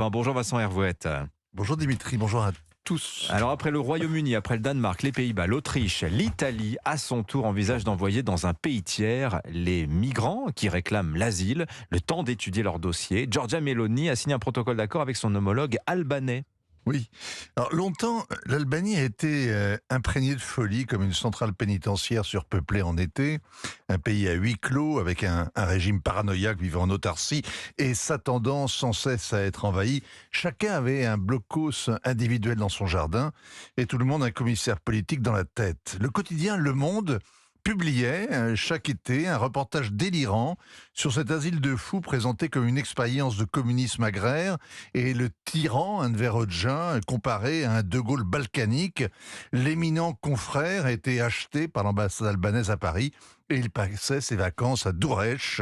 Enfin, bonjour Vincent Hervouette. Bonjour Dimitri, bonjour à tous. Alors après le Royaume-Uni, après le Danemark, les Pays-Bas, l'Autriche, l'Italie, à son tour envisage d'envoyer dans un pays tiers les migrants qui réclament l'asile, le temps d'étudier leur dossier. Giorgia Meloni a signé un protocole d'accord avec son homologue albanais. Oui, alors longtemps, l'Albanie a été imprégnée de folie comme une centrale pénitentiaire surpeuplée en été, un pays à huis clos avec un régime paranoïaque vivant en autarcie et s'attendant sans cesse à être envahi. Chacun avait un blocos individuel dans son jardin et tout le monde un commissaire politique dans la tête. Le quotidien Le Monde publiait chaque été un reportage délirant sur cet asile de fous présenté comme une expérience de communisme agraire et le tyran, Enver Hoxha, comparé à un De Gaulle balkanique. L'éminent confrère a été acheté par l'ambassade albanaise à Paris et il passait ses vacances à Dourech,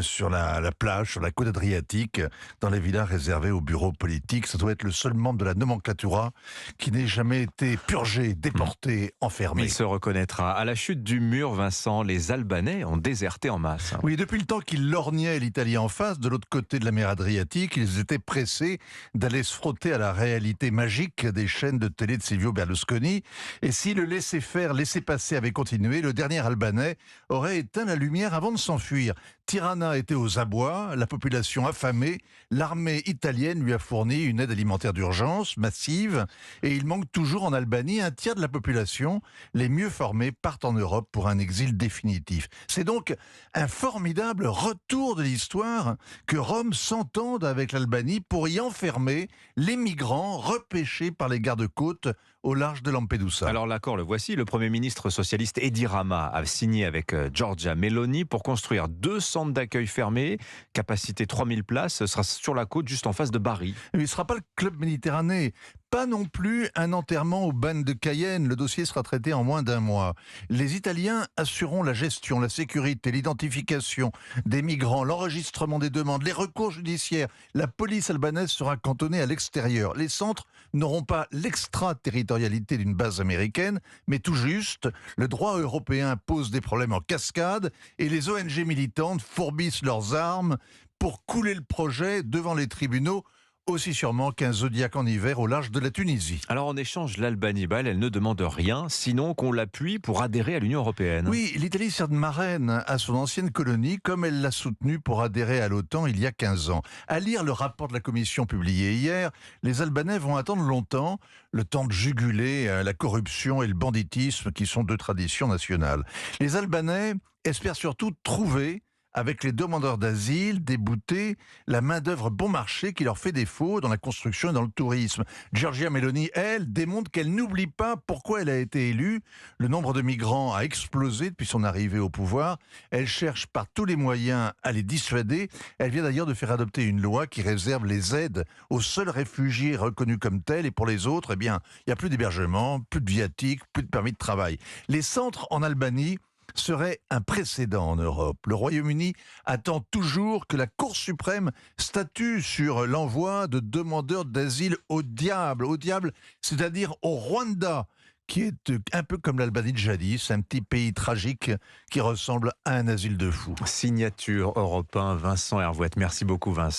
sur la plage, sur la côte adriatique, dans les villas réservées aux bureaux politiques. Ça doit être le seul membre de la nomenclatura qui n'ait jamais été purgé, déporté, enfermé. Il se reconnaîtra. À la chute du mur, Vincent, les Albanais ont déserté en masse. Oui, depuis le temps qu'ils lorgnaient l'Italie en face, de l'autre côté de la mer Adriatique, ils étaient pressés d'aller se frotter à la réalité magique des chaînes de télé de Silvio Berlusconi. Et si le laisser-faire, laisser-passer avait continué, le dernier Albanais aurait éteint la lumière avant de s'enfuir. Tirana était aux abois, la population affamée, l'armée italienne lui a fourni une aide alimentaire d'urgence massive et il manque toujours en Albanie un tiers de la population. Les mieux formés partent en Europe pour un exil définitif. C'est donc un formidable retour de l'histoire que Rome s'entende avec l'Albanie pour y enfermer les migrants repêchés par les gardes-côtes au large de Lampedusa. Alors l'accord, le voici. Le Premier ministre socialiste Edi Rama a signé avec Giorgia Meloni pour construire 2 centres d'accueil fermés, capacité 3000 places. Ce sera sur la côte, juste en face de Bari. Il ne sera pas le club Méditerranée, pas non plus un enterrement au ban de Cayenne. Le dossier sera traité en moins d'1 mois. Les Italiens assureront la gestion, la sécurité, l'identification des migrants, l'enregistrement des demandes, les recours judiciaires. La police albanaise sera cantonnée à l'extérieur. Les centres n'auront pas l'extraterritorialité d'une base américaine, mais tout juste, le droit européen pose des problèmes en cascade et les ONG militantes fourbissent leurs armes pour couler le projet devant les tribunaux, aussi sûrement qu'un zodiaque en hiver au large de la Tunisie. Alors en échange, l'Albanie, elle ne demande rien, sinon qu'on l'appuie pour adhérer à l'Union européenne. Oui, l'Italie sert de marraine à son ancienne colonie, comme elle l'a soutenue pour adhérer à l'OTAN il y a 15 ans. À lire le rapport de la Commission publié hier, les Albanais vont attendre longtemps, le temps de juguler la corruption et le banditisme qui sont 2 traditions nationales. Les Albanais espèrent surtout trouver, avec les demandeurs d'asile déboutés, la main-d'œuvre bon marché qui leur fait défaut dans la construction et dans le tourisme. Giorgia Meloni, elle, démontre qu'elle n'oublie pas pourquoi elle a été élue. Le nombre de migrants a explosé depuis son arrivée au pouvoir. Elle cherche par tous les moyens à les dissuader. Elle vient d'ailleurs de faire adopter une loi qui réserve les aides aux seuls réfugiés reconnus comme tels. Et pour les autres, eh bien, il n'y a plus d'hébergement, plus de viatique, plus de permis de travail. Les centres en Albanie serait un précédent en Europe. Le Royaume-Uni attend toujours que la Cour suprême statue sur l'envoi de demandeurs d'asile au diable, c'est-à-dire au Rwanda, qui est un peu comme l'Albanie de jadis, un petit pays tragique qui ressemble à un asile de fous. Signature Europe 1, Vincent Hervouette. Merci beaucoup Vincent.